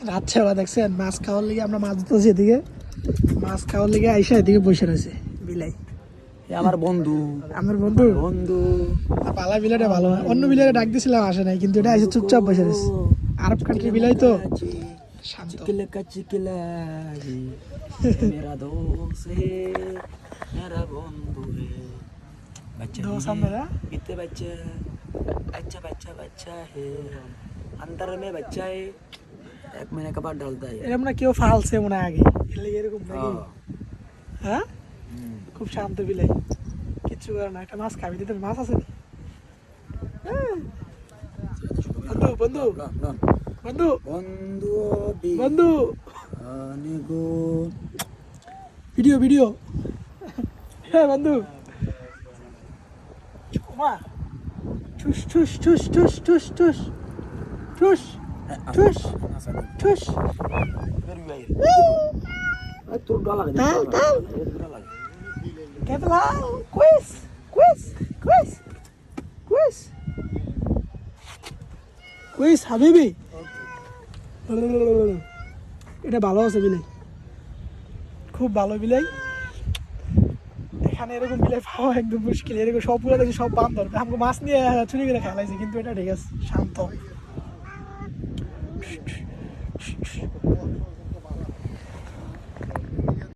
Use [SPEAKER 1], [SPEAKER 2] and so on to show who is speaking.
[SPEAKER 1] রাতছেড়া দেখছেন মাছ খাওয়ার লিগে আমরা মাছ ধরতেছি এদিকে মাছ খাওয়ার লিগে আইসা এদিকে বসে রয়েছে বিলাই
[SPEAKER 2] আমার বন্ধু
[SPEAKER 1] বন্ধু পালা বিলাটা ভালো অন্য বিলারে ডাক দিছিলাম আসে নাই কিন্তু এটা এসে চুপচাপ বসে রয়েছে আরব কান্ট্রি বিলাই তো শান্ত
[SPEAKER 2] চিকিলা মেরা দোস্ত হে মেরা বন্ধু হে बच्चा
[SPEAKER 1] दोस्त हम मेरा
[SPEAKER 2] कितने बच्चे अच्छा बच्चा बच्चा है अंदर में बच्चा है 1 महीने के बाद डालता है
[SPEAKER 1] এরকম না কেউ ফালছে মনে হয় আগে এরকম নাকি হ্যাঁ খুব শান্ত বিলাই কিছু করে না একটা মাছ খাবি দিতে মাছ আছে বন্ধু বন্ধু বন্ধু
[SPEAKER 2] বন্ধু
[SPEAKER 1] বন্ধু
[SPEAKER 2] আনিগো
[SPEAKER 1] ভিডিও ভিডিও হ্যাঁ বন্ধু মা ঠুস ঠুস ঠুস ঠুস ঠুস ঠুস ঠুস ঠুস ঠুস
[SPEAKER 2] তোর ডালা
[SPEAKER 1] তাল তাল কেতলা কুইজ কুইজ কুইজ কুইজ কুইজ হাবিবি এটা ভালো আছে বিলাই খুব ভালো বিলাই এখানে এরকম বিলাই পাওয়া একদম মুশকিল এরকম সবগুলো দেখি সব বান্দর আমাকে মাছ নিয়ে চুরি করে খেলাইছে কিন্তু এটা ঠিক আছে শান্ত